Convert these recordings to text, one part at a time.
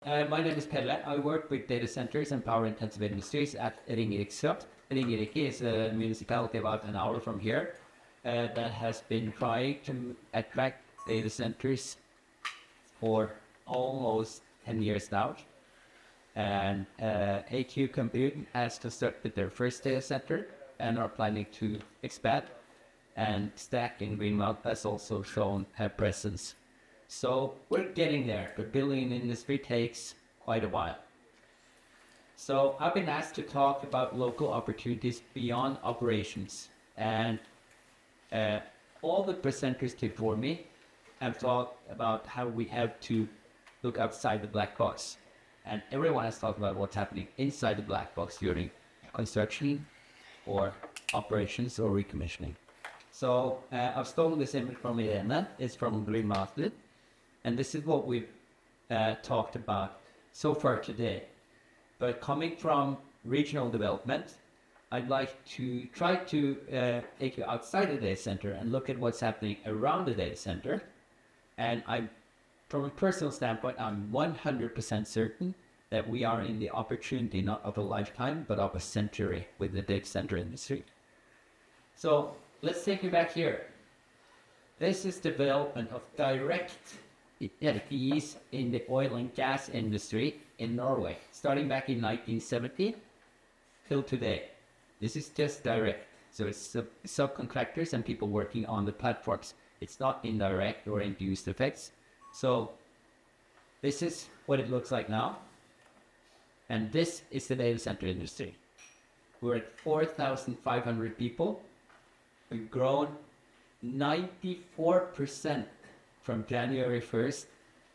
My name is Pelle. I work with data centers and power-intensive industries at Ringerikskraft. Ringerike is a municipality about an hour from here that has been trying to attract data centers for almost 10 years now. And AQ Compute has constructed their first data center and are planning to expand. And Stack in Greenmount has also shown a presence. So we're getting there, but building an industry takes quite a while. So I've been asked to talk about local opportunities beyond operations. And all the presenters before me have talked about how we have to look outside the black box. And everyone has talked about what's happening inside the black box during construction or operations or recommissioning. So I've stolen this image from Irene. It's from Green Mountain. And this is what we've talked about so far today. But coming from regional development, I'd like to try to take you outside the data center and look at what's happening around the data center. And from a personal standpoint, I'm 100% certain that we are in the opportunity not of a lifetime, but of a century with the data center industry. So let's take you back here. This is development of direct FTEs in the oil and gas industry in Norway, starting back in 1970 till today. This is just direct. So it's subcontractors and people working on the platforms. It's not indirect or induced effects. So this is what it looks like now. And this is the data center industry. We're at 4,500 people. We've grown 94% from January 1st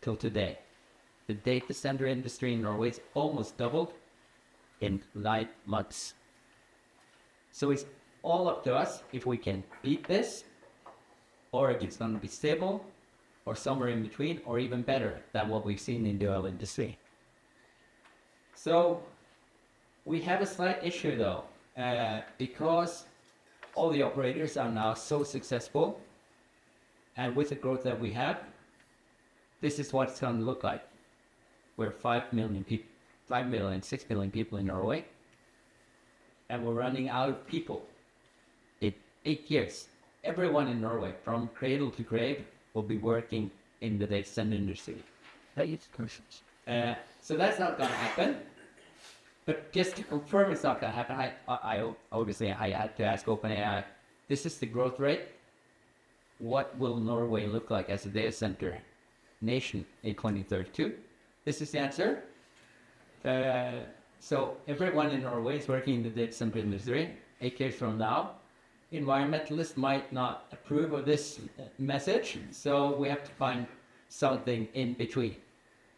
till today. The data center industry in Norway is almost doubled in 9 months. So it's all up to us if we can beat this, or if it's going to be stable, or somewhere in between, or even better than what we've seen in the oil industry. So we have a slight issue though, because all the operators are now so successful. And with the growth that we have, this is what it's going to look like. We're 5 million people, 5 million, 6 million people in Norway. And we're running out of people. In 8 years, everyone in Norway, from cradle to grave, will be working in the data center industry. So that's not going to happen. But just to confirm it's not going to happen, I obviously had to ask OpenAI, this is the growth rate. What will Norway look like as a data center nation in 2032? This is the answer. So everyone in Norway is working in the data center industry. 8 years from now, environmentalists might not approve of this message, so we have to find something in between.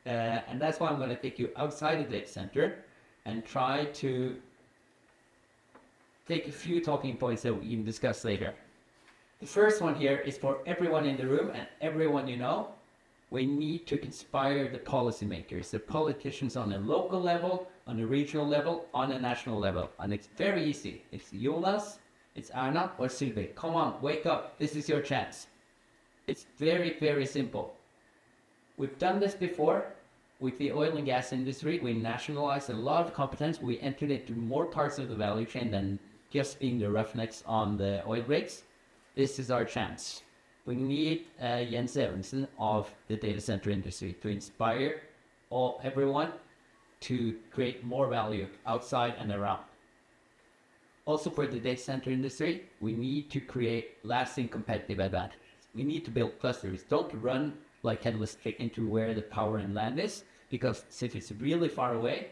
And that's why I'm going to take you outside the data center and try to take a few talking points that we can discuss later. The first one here is for everyone in the room and everyone you know. We need to inspire the policymakers, the politicians on a local level, on a regional level, on a national level. And it's very easy. It's Jonas, it's Anna, or Sylvie. Come on, wake up. This is your chance. It's very, very simple. We've done this before with the oil and gas industry. We nationalized a lot of competence. We entered into more parts of the value chain than just being the roughnecks on the oil rigs. This is our chance. We need Jens Evensen of the data center industry to inspire everyone to create more value outside and around. Also for the data center industry, we need to create lasting competitive advantages. We need to build clusters. Don't run like headless chicken to where the power and land is, because if it's really far away,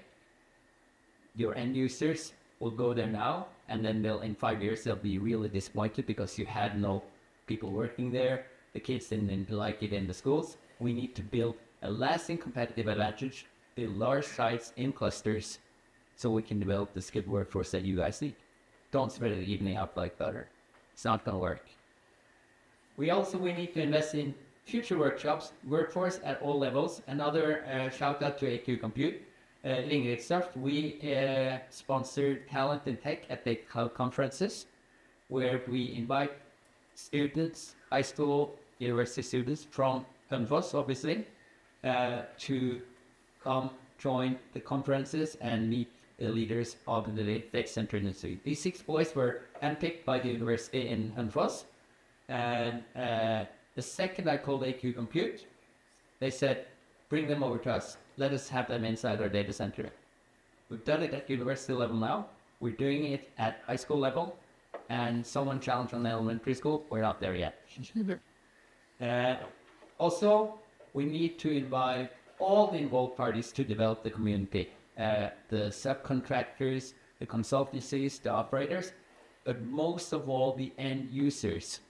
your end users will go there now, and then in 5 years they'll be really disappointed because you had no people working there. The kids didn't like it in the schools. We need to build a lasting competitive advantage, build large sites in clusters, so we can develop the skilled workforce that you guys need. Don't spread the evening out like butter. It's not going to work. We need to invest in future workforce at all levels. Another shout out to AQ Compute. Ringerikskraft, we sponsor talent in tech at the conferences, where we invite students, high school, university students from Hønefoss, obviously, to come join the conferences and meet the leaders of the data center industry. These 6 boys were handpicked by the university in Hønefoss. And the second I called AQ Compute, they said, bring them over to us. Let us have them inside our data center. We've done it at university level now. We're doing it at high school level. And someone challenged on elementary school. We're not there yet. Also, we need to invite all the involved parties to develop the community. The subcontractors, the consultancies, the operators, but most of all the end users.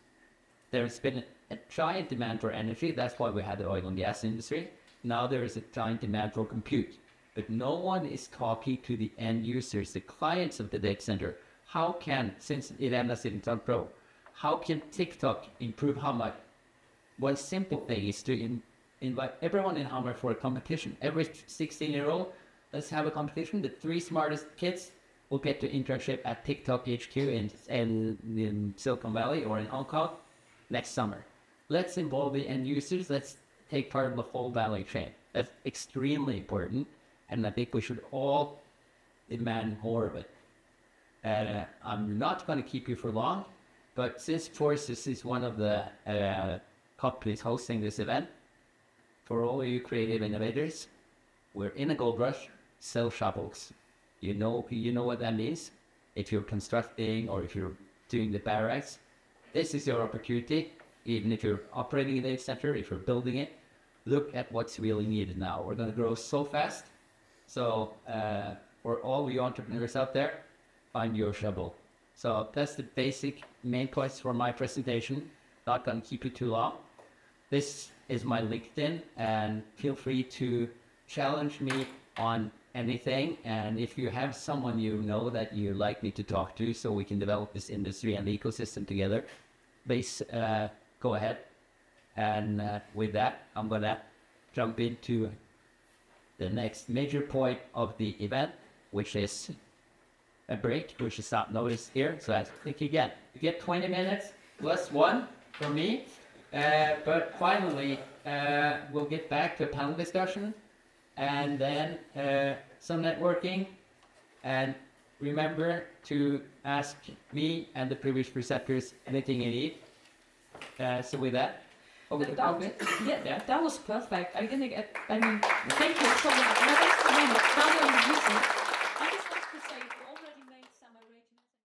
There's been a giant demand for energy. That's why we had the oil and gas industry. Now there is a giant demand for compute. But no one is talking to the end users, the clients of the data center. How can, since Irena Sittington Pro, how can TikTok improve how much? One simple thing is to invite everyone in Hammer for a competition. Every 16-year-old, let's have a competition. The 3 smartest kids will get to internship at TikTok HQ in Silicon Valley or in Hong Kong next summer. Let's involve the end users. Let's take part of the whole value chain. That's extremely important, and I think we should all demand more of it. I'm not going to keep you for long, but since Forces is one of the companies hosting this event, for all you creative innovators, we're in a gold rush. Sell shovels. You know what that means. If you're constructing or if you're doing the barracks, this is your opportunity. Even if you're operating a data center, if you're building it, look at what's really needed now. We're going to grow so fast. So for all you entrepreneurs out there, find your shovel. So that's the basic main points for my presentation. Not going to keep you too long. This is my LinkedIn, and feel free to challenge me on anything. And if you have someone you know that you'd like me to talk to so we can develop this industry and the ecosystem together, please go ahead. And with that, I'm going to jump into the next major point of the event, which is a break, which is not noticed here. So I think you get 20 minutes plus 1 from me. But finally, we'll get back to a panel discussion and then some networking. And remember to ask me and the previous presenters anything you need. So with that, over to you. Yeah, that was perfect. I mean, thank you so much.